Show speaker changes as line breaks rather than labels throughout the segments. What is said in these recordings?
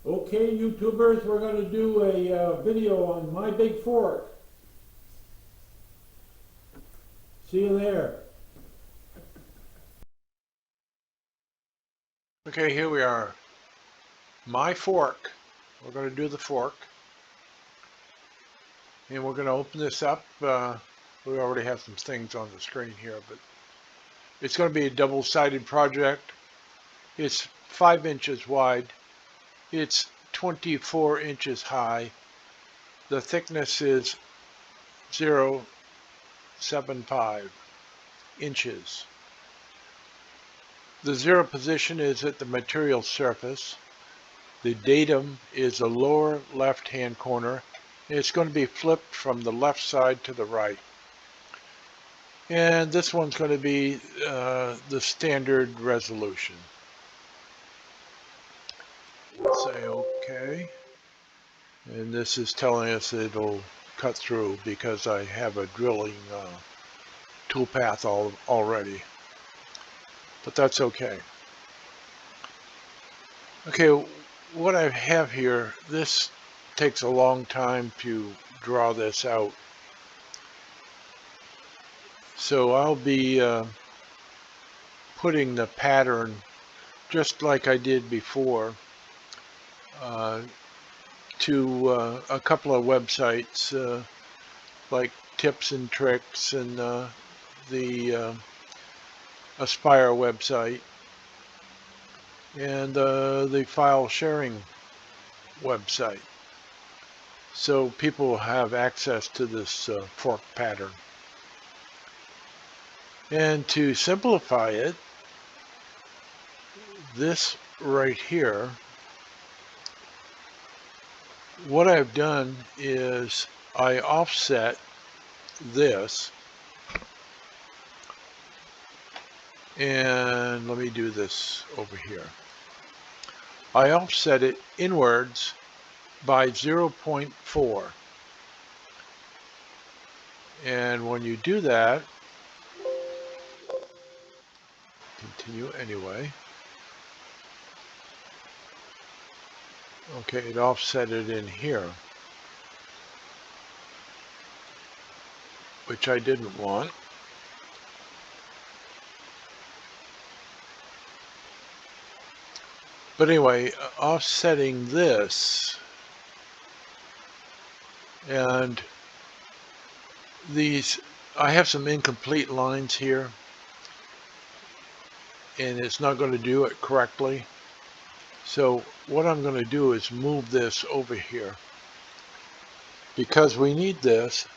Okay, YouTubers, we're going to do a video on My Big Fork. See you there.
Okay, here we are. My fork. We're going to do the fork. And we're going to open this up. We already have some things on the screen here, but it's going to be a double-sided project. It's 5 inches wide. It's 24 inches high. The thickness is 0.75 inches. The zero position is at the material surface. The datum is the lower left-hand corner. It's going to be flipped from the left side to the right. And this one's going to be the standard resolution. Say OK. And this is telling us it'll cut through because I have a drilling toolpath already. But that's okay. Okay, what I have here, this takes a long time to draw this out. So I'll be putting the pattern just like I did before to a couple of websites like Tips and Tricks and the Aspire website and the file sharing website. So people have access to this fork pattern. And to simplify it, this right here, what I've done is I offset this, and let me do this over here. I offset it inwards by 0.4. And when you do that, continue anyway. Okay, it offset it in here, which I didn't want. But anyway, offsetting this, and these, I have some incomplete lines here, and it's not going to do it correctly. So what I'm going to do is move this over here, because we need this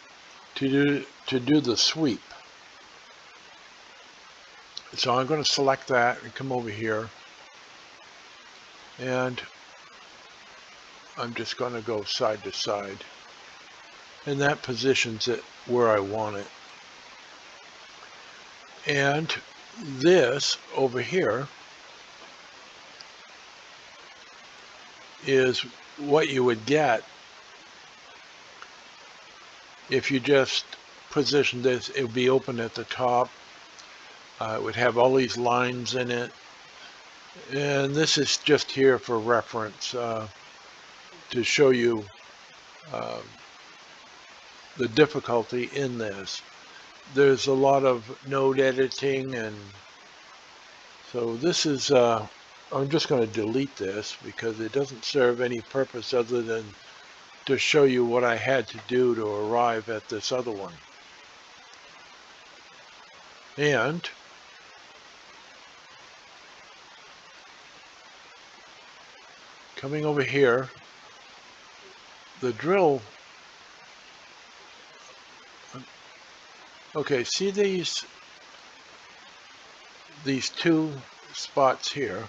to do the sweep. So I'm going to select that and come over here, and I'm just going to go side to side, and that positions it where I want it. And this over here is what you would get if you just position this. It would be open at the top. It would have all these lines in it. And this is just here for reference to show you the difficulty in this. There's a lot of node editing, and so this is, I'm just going to delete this because it doesn't serve any purpose other than to show you what I had to do to arrive at this other one. And coming over here, the drill, okay, see these two spots here?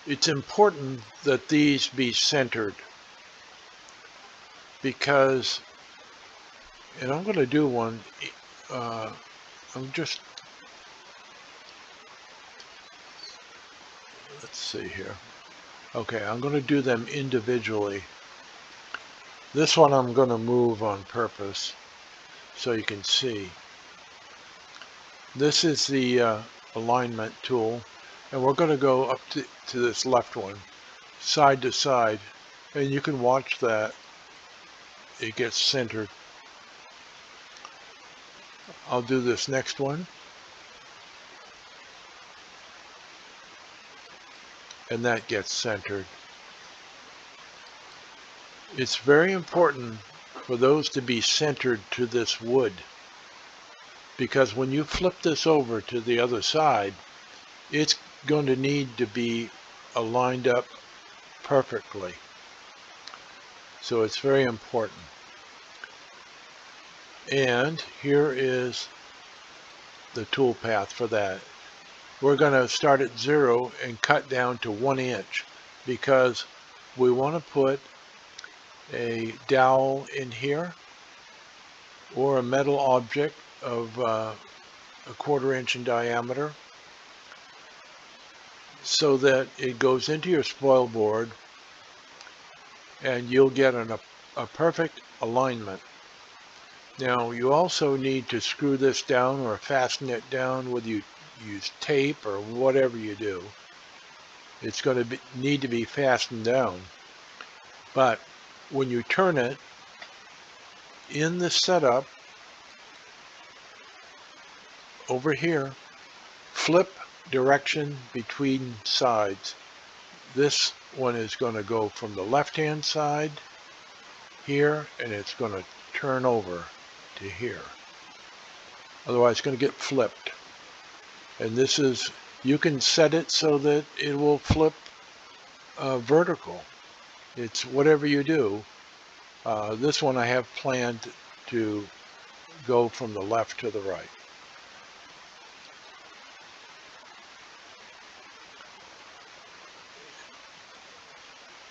It's important that these be centered, because, and I'm going to do one, let's see here. Okay, I'm going to do them individually. This one I'm going to move on purpose so you can see. This is the alignment tool, And we're going to go up to this left one, side to side, and you can watch that it gets centered. I'll do this next one, and that gets centered. It's very important for those to be centered to this wood, because when you flip this over to the other side, it's going to need to be aligned up perfectly. So it's very important. And here is the tool path for that. We're going to start at 0 and cut down to 1 inch because we want to put a dowel in here or a metal object of a 1/4 inch in diameter so that it goes into your spoil board and you'll get a perfect alignment. Now you also need to screw this down or fasten it down whether you use tape or whatever you do. It's going to need to be fastened down. But when you turn it in the setup over here, flip direction between sides. This one is going to go from the left-hand side here, and it's going to turn over to here. Otherwise, it's going to get flipped. And this is, you can set it so that it will flip vertical. It's whatever you do. This one I have planned to go from the left to the right.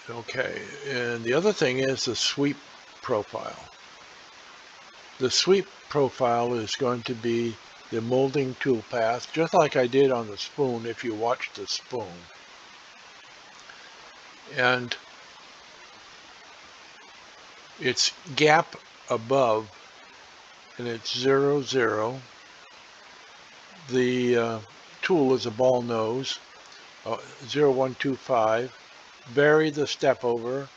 Okay, and the other thing is the sweep profile. The sweep profile is going to be the molding tool path, just like I did on the spoon if you watched the spoon. And it's gap above, and it's 0, 0. The tool is a ball nose, 0, 1, 2, 5. Vary the step over,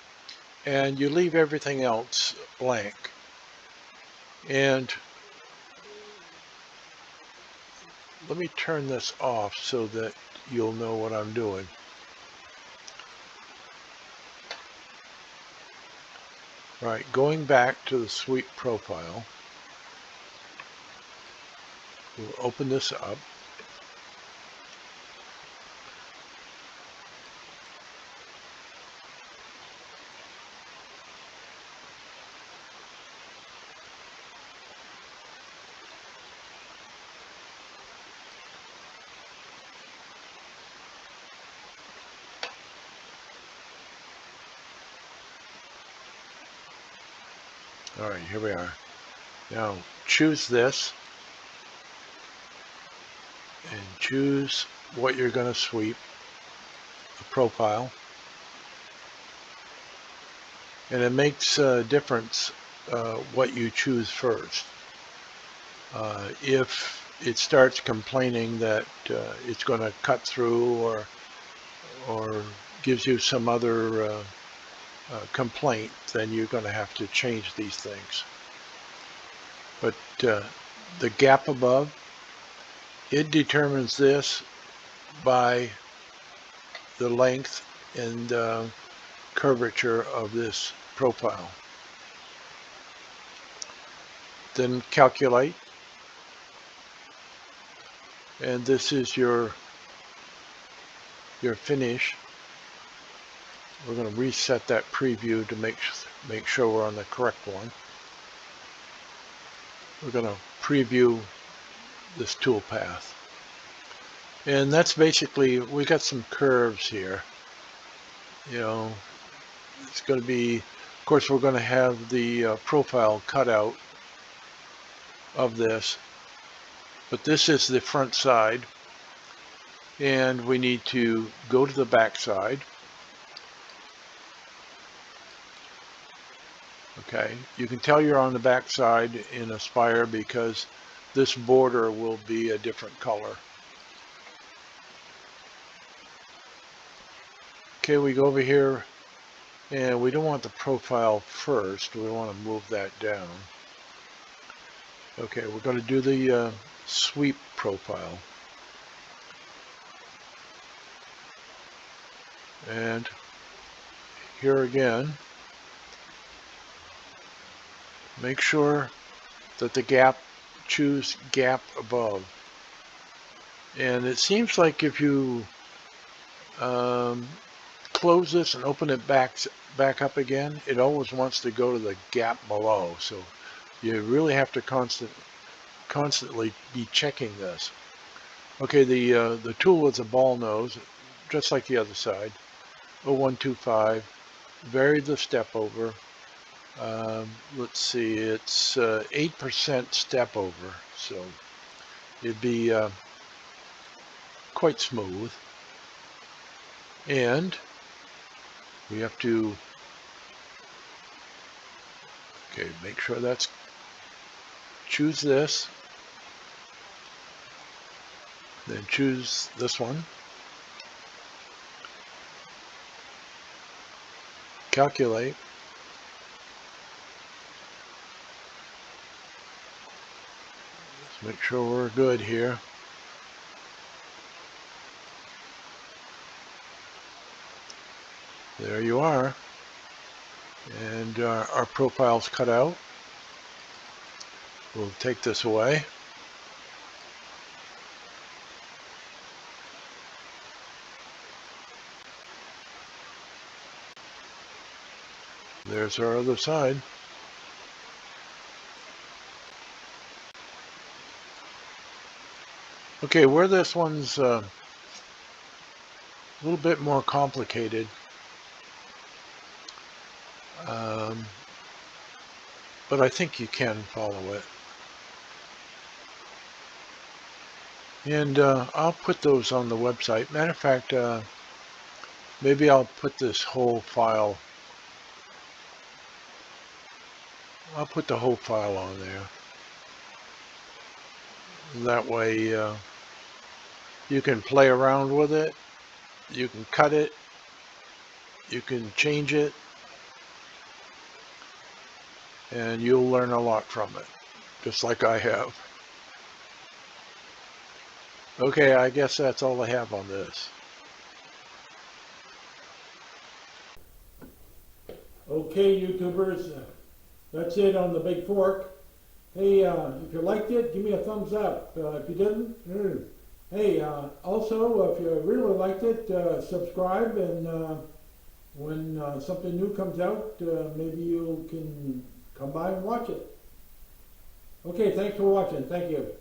and you leave everything else blank. And let me turn this off so that you'll know what I'm doing. Right, going back to the sweep profile, we'll open this up. All right, here we are. Now choose this and choose what you're going to sweep, the profile. And it makes a difference what you choose first. If it starts complaining that it's going to cut through or gives you some other complaint, then you're going to have to change these things. But the gap above, it determines this by the length and curvature of this profile. Then calculate, and this is your finish. We're going to reset that preview to make sure we're on the correct one. We're going to preview this tool path. And that's basically, we got some curves here. You know, it's going to be, of course, we're going to have the profile cut out of this. But this is the front side. And we need to go to the back side. Okay, you can tell you're on the back side in Aspire because this border will be a different color. Okay, we go over here and we don't want the profile first. We want to move that down. Okay, we're going to do the sweep profile. And here again, make sure that the gap, choose gap above. And it seems like if you close this and open it back up again, it always wants to go to the gap below. So you really have to constantly be checking this. Okay, the tool is a ball nose, just like the other side. 0125, vary the step over. Let's see, it's 8% step over, so it'd be quite smooth. And we have to, okay, make sure that's, choose this, then choose this one. Calculate. Let's make sure we're good here. There you are. And our profile's cut out. We'll take this away. There's our other side. Okay, where this one's a little bit more complicated, but I think you can follow it. And I'll put those on the website. Matter of fact, maybe I'll put this whole file, I'll put the whole file on there. That way you can play around with it, you can cut it, you can change it, and you'll learn a lot from it, just like I have. Okay, I guess that's all I have on this.
Okay, YouTubers, that's it on the Big Fork. Hey, if you liked it, give me a thumbs up. If you didn't, hey, also, if you really liked it, subscribe, and when something new comes out, maybe you can come by and watch it. Okay, thanks for watching. Thank you.